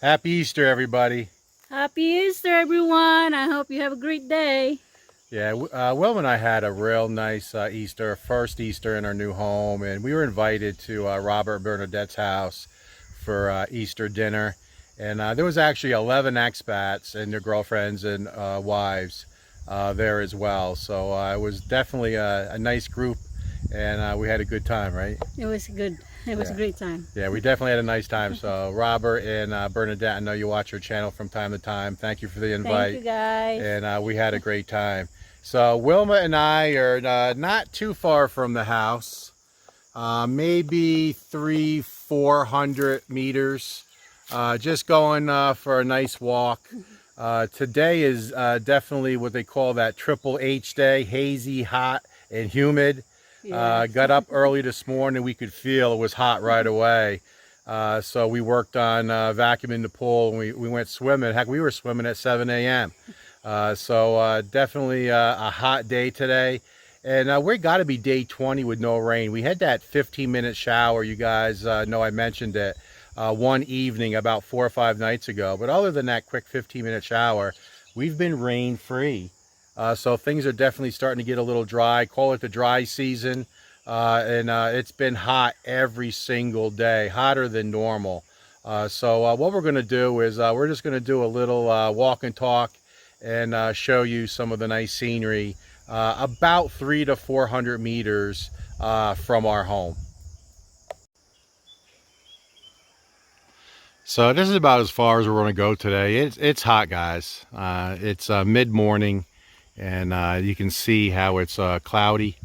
Happy Easter, everybody. Happy Easter, everyone. I hope you have a great day. Yeah, Will and I had a real nice Easter, first Easter in our new home, and we were invited to Robert and Bernadette's house for Easter dinner. And there was actually 11 expats and their girlfriends and wives there as well. So it was definitely a nice group, and we had a good time, right? It was good. It was a Yeah. great time. Yeah, we definitely had a nice time. So Robert and Bernadette, I know you watch our channel from time to time. Thank you for the Thank invite. you, guys. And we had a great time. So Wilma and I are not too far from the house, maybe 400 meters, just going for a nice walk. Today is definitely what they call that triple H day, hazy, hot, and humid. Yeah. Got up early this morning, we could feel it was hot right away. So we worked on vacuuming the pool, and we went swimming. Heck, we were swimming at 7 a.m. So definitely a hot day today. And we got to be day 20 with no rain. We had that 15-minute shower. You guys know I mentioned it one evening about 4 or 5 nights ago. But other than that quick 15-minute shower, we've been rain free. So things are definitely starting to get a little dry. Call it the dry season. And it's been hot every single day, hotter than normal. So what we're going to do is we're just going to do a little walk and talk and show you some of the nice scenery about 300 to 400 meters from our home. So this is about as far as we're going to go today. It's hot, guys. It's mid-morning, and you can see how it's cloudy,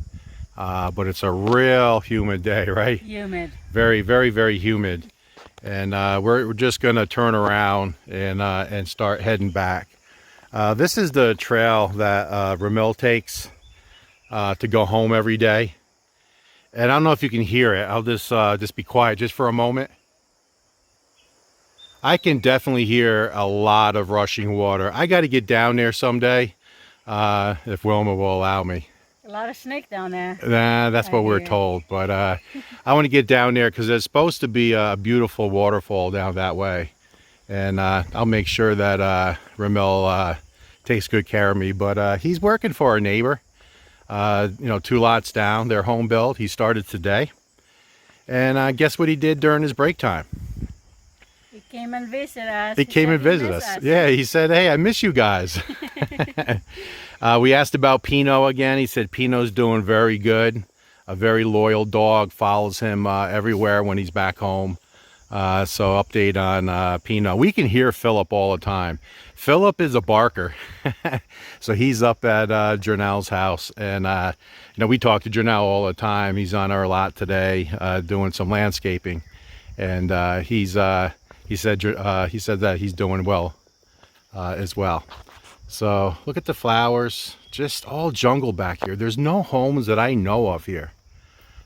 but it's a real humid day, right? Humid. Very, very, very humid. And we're just going to turn around and start heading back. This is the trail that Ramil takes to go home every day. And I don't know if you can hear it. I'll just be quiet just for a moment. I can definitely hear a lot of rushing water. I got to get down there someday if Wilma will allow me. A lot of snake down there. Nah, that's what we're told. But I want to get down there because there's supposed to be a beautiful waterfall down that way. And I'll make sure that Ramil takes good care of me. But he's working for a neighbor, 2 lots down. They're home built. He started today. And guess what he did during his break time? He came and visited us. He came and visited us. Yeah, he said, hey, I miss you guys. We asked about Pino again. He said Pino's doing very good. A very loyal dog, follows him everywhere when he's back home. So update on Pino. We can hear Philip all the time. Philip is a barker. So he's up at Jernell's house. And, we talk to Jernell all the time. He's on our lot today doing some landscaping. And he said that he's doing well as well. So look at the flowers, just all jungle back here. There's no homes that I know of here.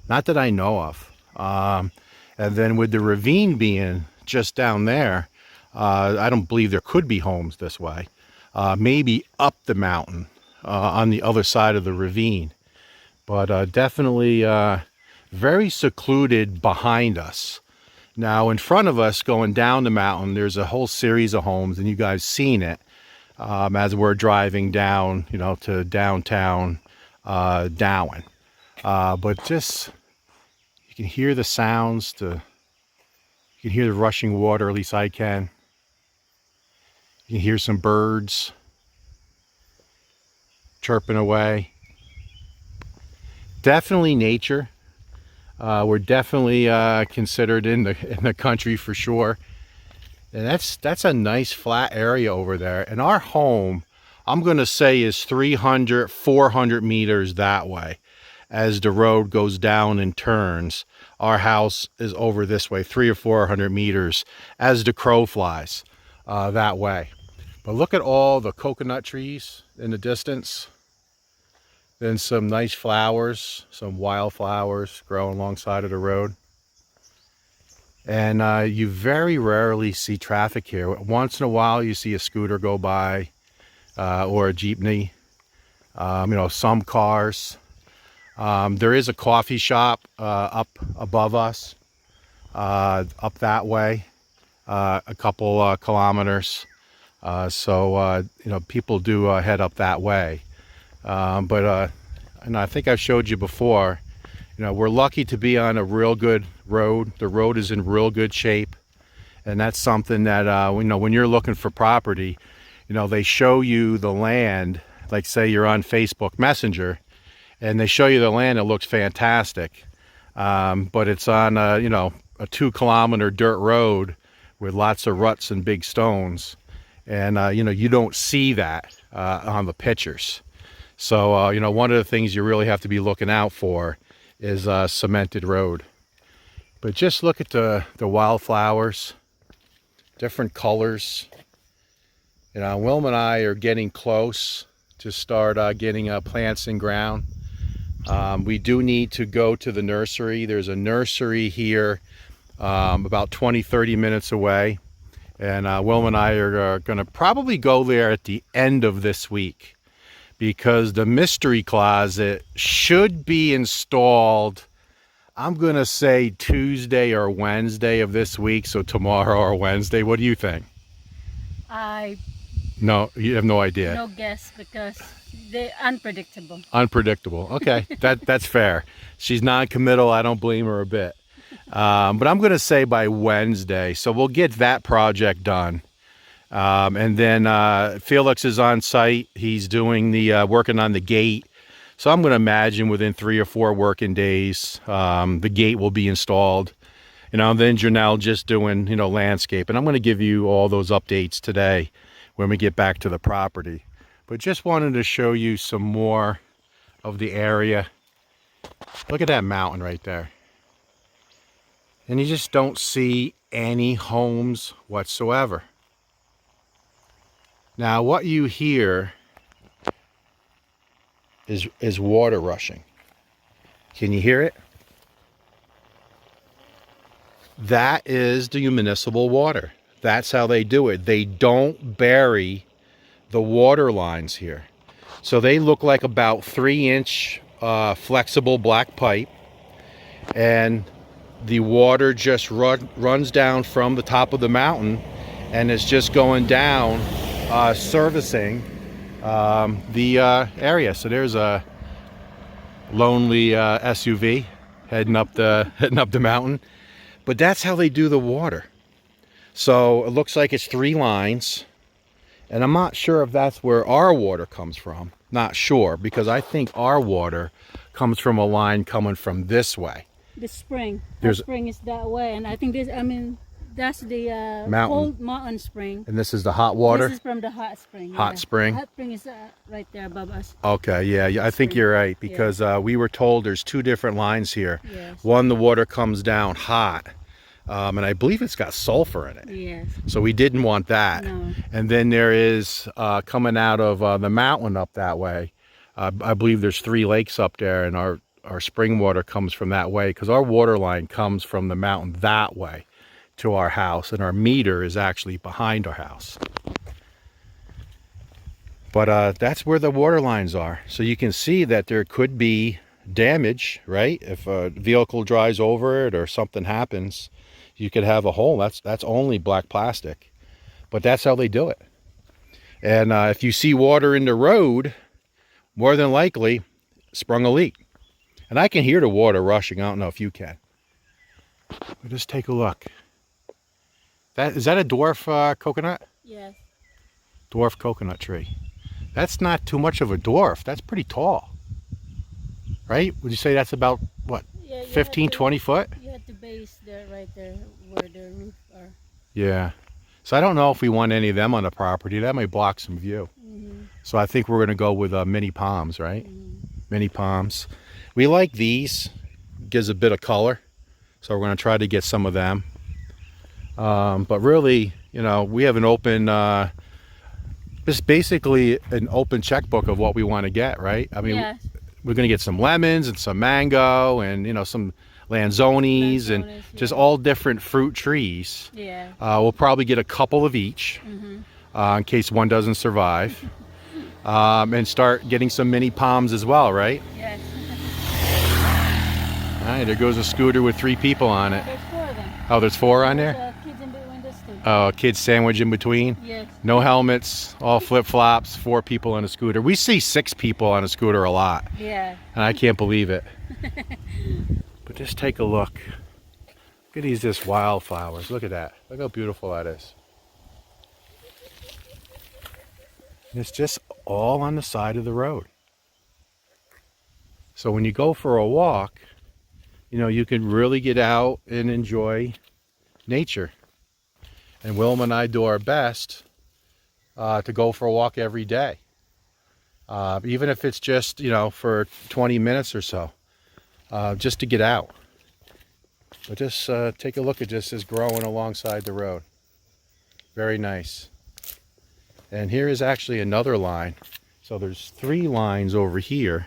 Not that I know of. And then with the ravine being just down there, I don't believe there could be homes this way. Maybe up the mountain on the other side of the ravine. But definitely very secluded behind us. Now in front of us going down the mountain, there's a whole series of homes, and you guys seen it as we're driving down, to downtown Darwin. But just, you can hear the sounds, you can hear the rushing water, at least I can. You can hear some birds chirping away. Definitely nature. We're definitely considered in the country for sure. And that's a nice flat area over there. And our home, I'm going to say, is 300, 400 meters that way. As the road goes down and turns, our house is over this way, 300 or 400 meters as the crow flies that way. But look at all the coconut trees in the distance. Then some nice flowers, some wildflowers growing alongside of the road. And you very rarely see traffic here. Once in a while you see a scooter go by or a jeepney, some cars. There is a coffee shop up above us, up that way. a couple kilometers. So people do head up that way. And I think I've showed you before, we're lucky to be on a real good road. The road is in real good shape. And that's something that, when you're looking for property, they show you the land, like say you're on Facebook Messenger, and they show you the land, it looks fantastic. But it's on, a 2-kilometer dirt road with lots of ruts and big stones. And, you don't see that on the pictures. So, one of the things you really have to be looking out for is a cemented road. But just look at the wildflowers, different colors. Wilma and I are getting close to start getting plants in ground. We do need to go to the nursery. There's a nursery here about 20-30 minutes away. And Wilma and I are going to probably go there at the end of this week, because the mystery closet should be installed, I'm going to say Tuesday or Wednesday of this week, so tomorrow or Wednesday. What do you think? No, you have no idea. No guess, because they're unpredictable. Unpredictable. Okay, that's fair. She's non-committal. I don't blame her a bit. But I'm going to say by Wednesday, so we'll get that project done. And then Felix is on site. He's doing the working on the gate. So I'm going to imagine within 3 or 4 working days, the gate will be installed. Then Janelle just doing, landscape. And I'm going to give you all those updates today when we get back to the property. But just wanted to show you some more of the area. Look at that mountain right there. And you just don't see any homes whatsoever. Now what you hear is water rushing. Can you hear it? That is the municipal water. That's how they do it. They don't bury the water lines here. So they look like about 3-inch flexible black pipe, and the water just runs down from the top of the mountain, and it's just going down, servicing the area. So there's a lonely SUV heading up the mountain. But that's how they do the water. So it looks like it's 3 lines, and I'm not sure if that's where our water comes from. Not sure, because I think our water comes from a line coming from this way. The spring. The spring is that way, and I think that's the cold mountain spring. And this is the hot water? This is from the hot spring. Hot spring? The hot spring is right there above us. Okay, yeah, I think you're right, because we were told there's 2 different lines here. Yes. One, the water comes down hot, and I believe it's got sulfur in it. Yes. So we didn't want that. No. And then there is, coming out of the mountain up that way, I believe there's 3 lakes up there, and our spring water comes from that way, because our water line comes from the mountain that way to our house, and our meter is actually behind our house. But that's where the water lines are. So you can see that there could be damage, right? If a vehicle drives over it or something happens, you could have a hole. That's only black plastic. But that's how they do it. And if you see water in the road, more than likely sprung a leak. And I can hear the water rushing. I don't know if you can. But just take a look. Is that a dwarf coconut? Yes. Dwarf coconut tree. That's not too much of a dwarf. That's pretty tall. Right? Would you say that's about, what, 15, 20 foot? You had the base there, right there, where the roof are. Yeah. So I don't know if we want any of them on the property. That might block some view. Mm-hmm. So I think we're going to go with mini palms, right? Mm-hmm. Mini palms. We like these. Gives a bit of color. So we're going to try to get some of them. But really, we have an open, just basically an open checkbook of what we want to get, right? I mean, yes. We're going to get some lemons and some mango and, some lanzones and just all different fruit trees. Yeah. We'll probably get a couple of each, mm-hmm. In case one doesn't survive. And start getting some mini palms as well, right? Yes. All right, there goes a scooter with 3 people on it. There's 4 of them. Oh, there's 4 on there? Kids in the windows too. Oh, a kid sandwich in between? Yes. No helmets, all flip-flops, 4 people on a scooter. We see 6 people on a scooter a lot. Yeah. And I can't believe it. But just take a look. Look at these just wildflowers. Look at that. Look how beautiful that is. It's just all on the side of the road. So when you go for a walk, you know, you can really get out and enjoy nature. And Wilma and I do our best to go for a walk every day. Even if it's just, you know, for 20 minutes or so, just to get out. But just take a look at just this growing alongside the road. Very nice. And here is actually another line. So there's 3 lines over here.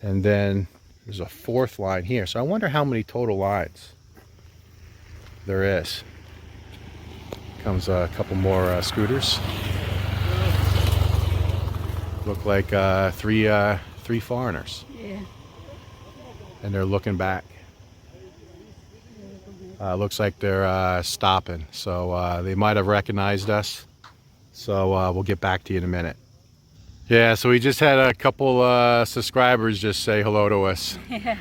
And then there's a 4th line here. So I wonder how many total lines there is. Comes a couple more scooters. Look like 3 foreigners. Yeah. And they're looking back. Looks like they're stopping. So they might have recognized us. So we'll get back to you in a minute. Yeah, so we just had a couple subscribers just say hello to us.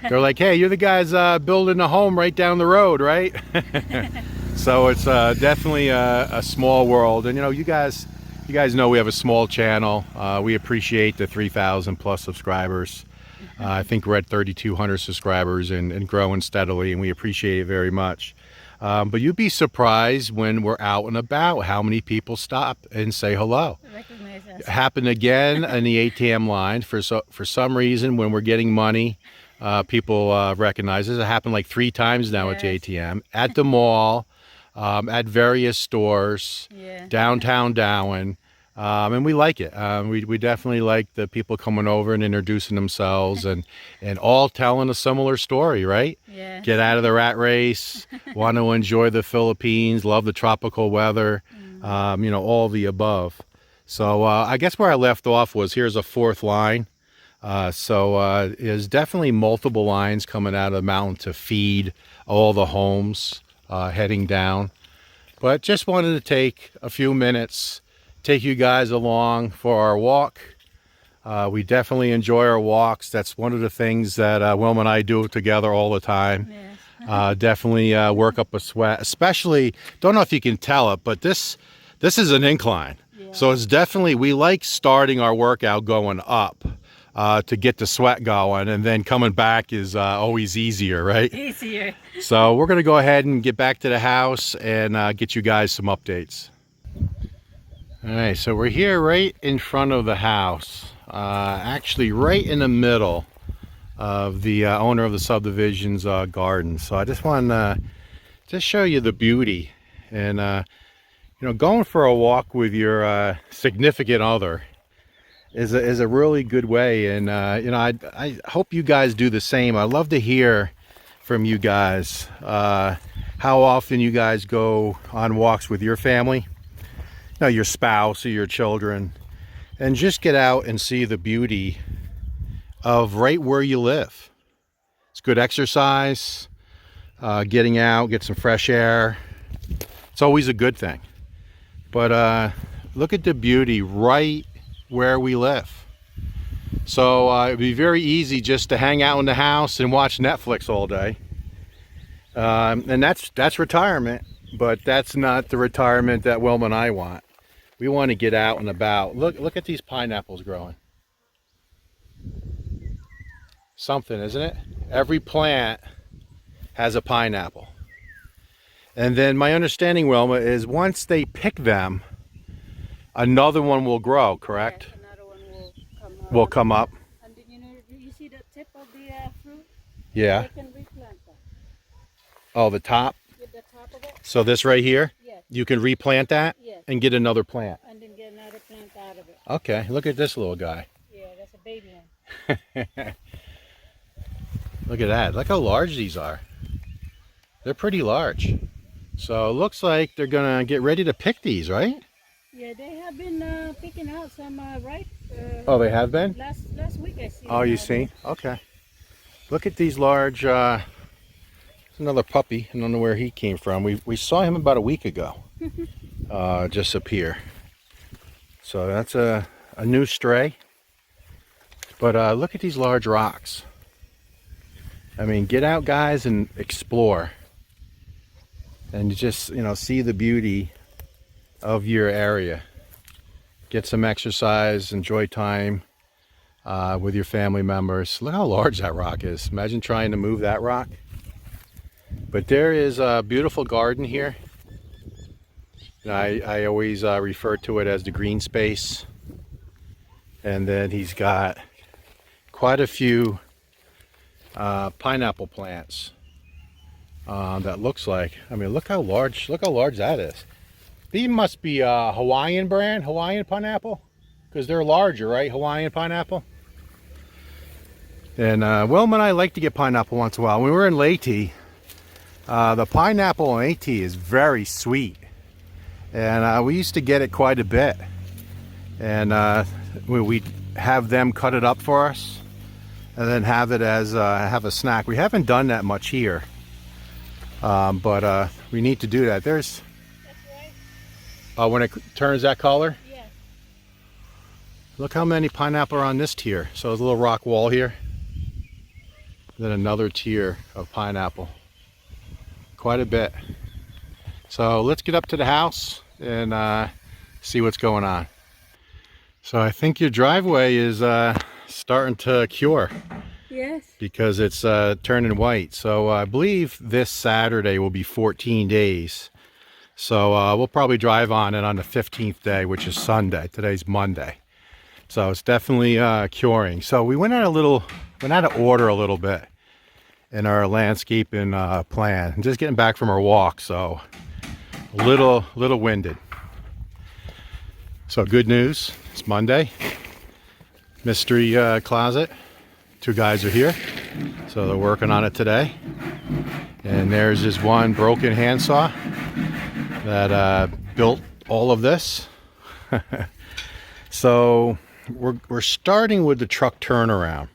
They're like, hey, you're the guys building a home right down the road, right? So it's definitely a small world. And you know, you guys know we have a small channel. We appreciate the 3,000 plus subscribers. I think we're at 3,200 subscribers and growing steadily, and we appreciate it very much. But you'd be surprised when we're out and about how many people stop and say hello. Recognize us. It happened again in the ATM line. For some reason, when we're getting money, people recognize us. It happened like 3 times now at the ATM, at the mall, at various stores, downtown Darwin. And we like it. We definitely like the people coming over and introducing themselves and all telling a similar story, right? Yeah. Get out of the rat race, want to enjoy the Philippines, love the tropical weather, you know, all the above. So I guess where I left off was here's a 4th line. So there's definitely multiple lines coming out of the mountain to feed all the homes heading down. But just wanted to take a few minutes, take you guys along for our walk. We definitely enjoy our walks. That's one of the things that Wilma and I do together all the time. Yes. Definitely work up a sweat, especially, don't know if you can tell it, but this is an incline. Yeah. So it's definitely, we like starting our workout going up to get the sweat going, and then coming back is always easier, right? Easier. So we're going to go ahead and get back to the house and get you guys some updates. All right, so we're here right in front of the house, actually right in the middle of the owner of the subdivision's garden. So I just want to just show you the beauty, and you know, going for a walk with your significant other is a really good way. And you know, I hope you guys do the same. I'd love to hear from you guys how often you guys go on walks with your family, you know, your spouse or your children, and just get out and see the beauty of right where you live. It's good exercise, getting out, get some fresh air. It's always a good thing. But look at the beauty right where we live. So it'd be very easy just to hang out in the house and watch Netflix all day. And that's retirement, but that's not the retirement that Wilma and I want. We want to get out and about. Look at these pineapples growing. Something, isn't it? Every plant has a pineapple. And then my understanding, Wilma, is once they pick them, another one will grow, correct? Yes, another one will come up. And then, you know, you see the tip of the fruit? Yeah. They can replant that. Oh, the top? Get the top of it? So this right here? Yes. You can replant that? Yes. And get another plant? And then get another plant out of it. Okay, look at this little guy. Yeah, that's a baby one. Look at that. Look how large these are. They're pretty large. So it looks like they're going to get ready to pick these, right? Yeah, they have been picking out some ripe. Oh, they have been? Last week I see. Oh, you see? Okay. Look at these large Another puppy. I don't know where he came from. We saw him about a week ago. Just up here. So that's a new stray. But look at these large rocks. I mean, get out, guys, and explore. And just, see the beauty of your area. Get some exercise, enjoy time with your family members. Look how large that rock is. Imagine trying to move that rock. But there is a beautiful garden here. I always refer to it as the green space. And then he's got quite a few pineapple plants that looks like. I mean, look how large that is. These must be Hawaiian brand, Hawaiian pineapple, because they're larger, right? Hawaiian pineapple. And Wilma and I like to get pineapple once in a while. When we were in Leyte, the pineapple in Leyte is very sweet, and we used to get it quite a bit. And we have them cut it up for us, and then have it as have a snack. We haven't done that much here, but we need to do that. There's when it turns that color. Yes. Look how many pineapple are on this tier. So there's a little rock wall here. Then another tier of pineapple. Quite a bit. So let's get up to the house and see what's going on. So I think your driveway is starting to cure. Yes. Because it's turning white. So I believe this Saturday will be 14 days. So we'll probably drive on it on the 15th day, which is Sunday. Today's Monday. So it's definitely curing. So we went out of order a little bit in our landscaping plan. Just getting back from our walk, so a little winded. So good news, it's Monday. Mystery closet. 2 guys are here, so they're working on it today. And there's this one broken handsaw that built all of this. So we're starting with the truck turnaround,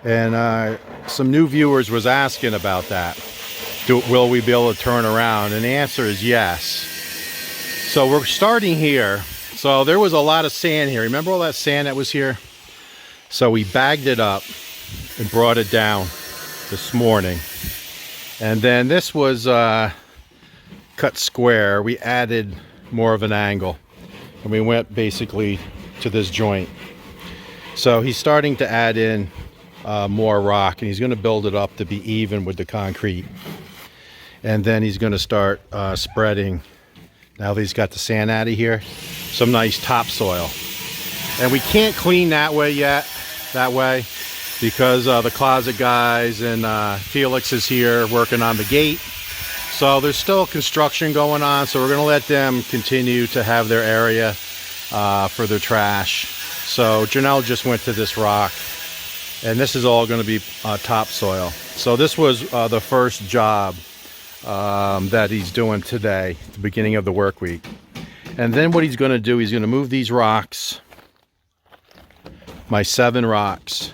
and some new viewers was asking about that. Will we be able to turn around? And the answer is yes. So we're starting here. So there was a lot of sand here. Remember all that sand that was here? So we bagged it up and brought it down this morning. And then this was cut square. We added more of an angle, and we went basically to this joint. So he's starting to add in more rock, and he's going to build it up to be even with the concrete. And then he's going to start spreading, now that he's got the sand out of here, some nice topsoil. And we can't clean that way yet, because the closet guys and Felix is here working on the gate. So there's still construction going on, so we're going to let them continue to have their area for their trash. So Janelle just went to this rock, and this is all going to be topsoil. So this was the first job that he's doing today, at the beginning of the work week. And then what he's going to do, he's going to move these rocks, my 7 rocks.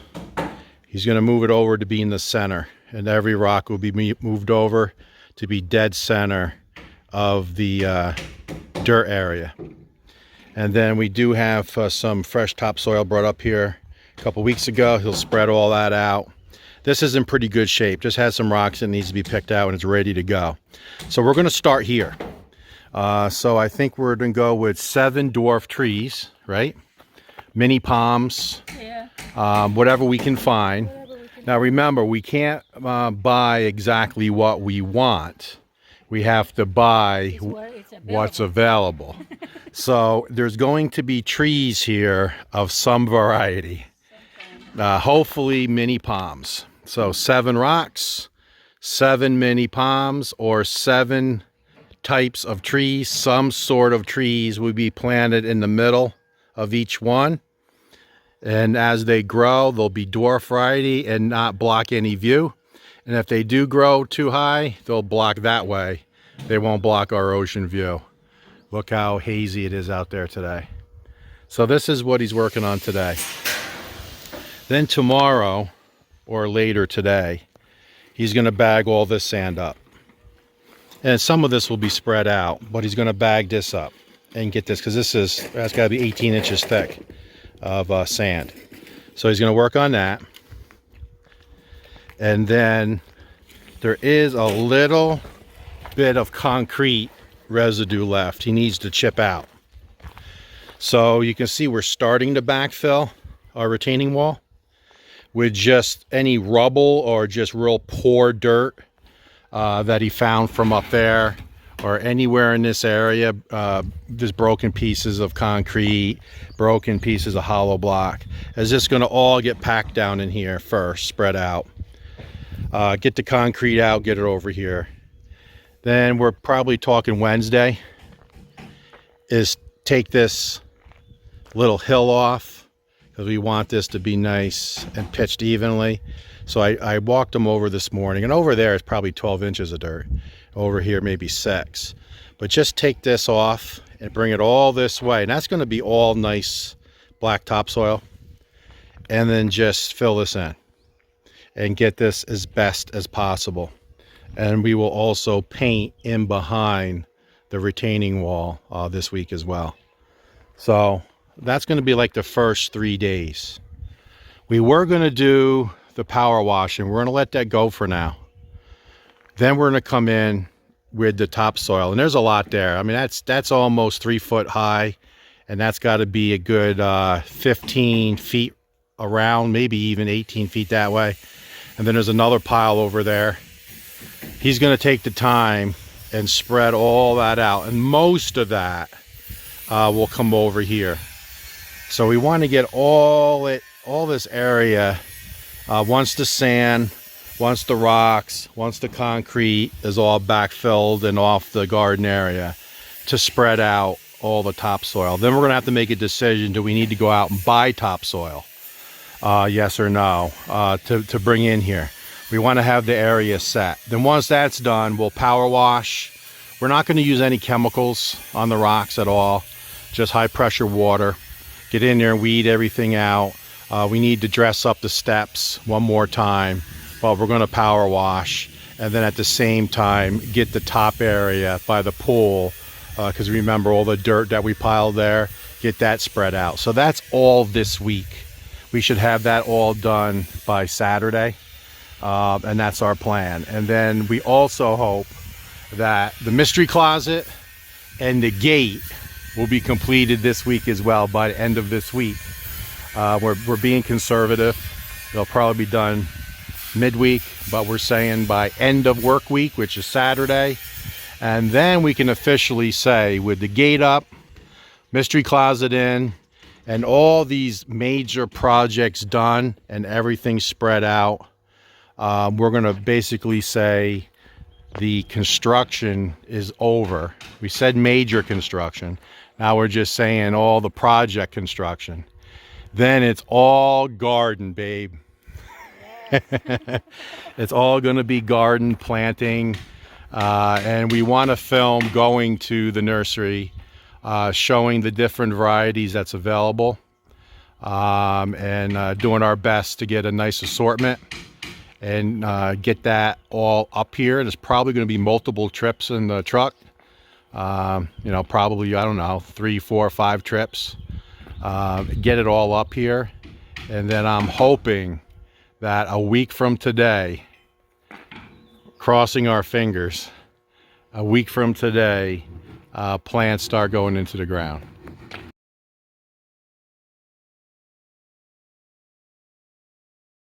He's going to move it over to be in the center, and every rock will be moved over to be dead center of the dirt area. And then we do have some fresh topsoil brought up here a couple weeks ago. He'll spread all that out. This is in pretty good shape. Just has some rocks that needs to be picked out, and it's ready to go. So we're going to start here. So I think we're going to go with 7 dwarf trees, right? Mini palms, Yeah. whatever we can find. Now remember, we can't buy exactly what we want. We have to buy what's available. So there's going to be trees here of some variety. Hopefully mini palms. So 7 rocks, 7 mini palms, or 7 types of trees. Some sort of trees will be planted in the middle of each one. And as they grow, they'll be dwarf variety and not block any view. And if they do grow too high, they'll block that way. They won't block our ocean view. Look how hazy it is out there today. So this is what he's working on today. Then tomorrow, or later today, he's going to bag all this sand up. And some of this will be spread out, but he's going to bag this up and get this, because that's got to be 18 inches thick of sand. So he's going to work on that. And then there is a little bit of concrete residue left he needs to chip out. So you can see we're starting to backfill our retaining wall with just any rubble or just real poor dirt that he found from up there or anywhere in this area. Just broken pieces of concrete, broken pieces of hollow block. It's just going to all get packed down in here first, spread out. Get the concrete out, get it over here. Then we're probably talking Wednesday is take this little hill off, because we want this to be nice and pitched evenly. So I walked them over this morning, and over there is probably 12 inches of dirt. Over here maybe 6. But just take this off and bring it all this way, and that's going to be all nice black topsoil. And then just fill this in and get this as best as possible. And we will also paint in behind the retaining wall this week as well. So that's going to be like the first 3 days. We were going to do the power washing. We're going to let that go for now. Then we're going to come in with the topsoil, and there's a lot there. I mean, that's almost 3 foot high, and that's got to be a good 15 feet around, maybe even 18 feet that way. And then there's another pile over there. He's going to take the time and spread all that out, and most of that will come over here. So we want to get all this area, once the sand, once the rocks, once the concrete is all backfilled and off the garden area, to spread out all the topsoil. Then we're going to have to make a decision. Do we need to go out and buy topsoil? Yes or no, to bring in here. We want to have the area set. Then once that's done, we'll power wash. We're not going to use any chemicals on the rocks at all, just high pressure water. Get in there and weed everything out. We need to dress up the steps one more time, but we're going to power wash. And then at the same time, get the top area by the pool, because remember all the dirt that we piled there, get that spread out. So that's all this week. We should have that all done by Saturday, and that's our plan. And then we also hope that the mystery closet and the gate will be completed this week as well, by the end of this week. We're being conservative. They'll probably be done midweek, but we're saying by end of work week, which is Saturday. And then we can officially say, with the gate up, mystery closet in, and all these major projects done and everything spread out, we're going to basically say the construction is over. We said major construction. Now we're just saying all the project construction. Then it's all garden, babe. It's all going to be garden planting. And we want to film going to the nursery, showing the different varieties that's available, and doing our best to get a nice assortment and get that all up here. There's probably going to be multiple trips in the truck. Probably, I don't know, 3, 4, 5 trips. Get it all up here. And then I'm hoping that a week from today, crossing our fingers, a week from today, plants start going into the ground.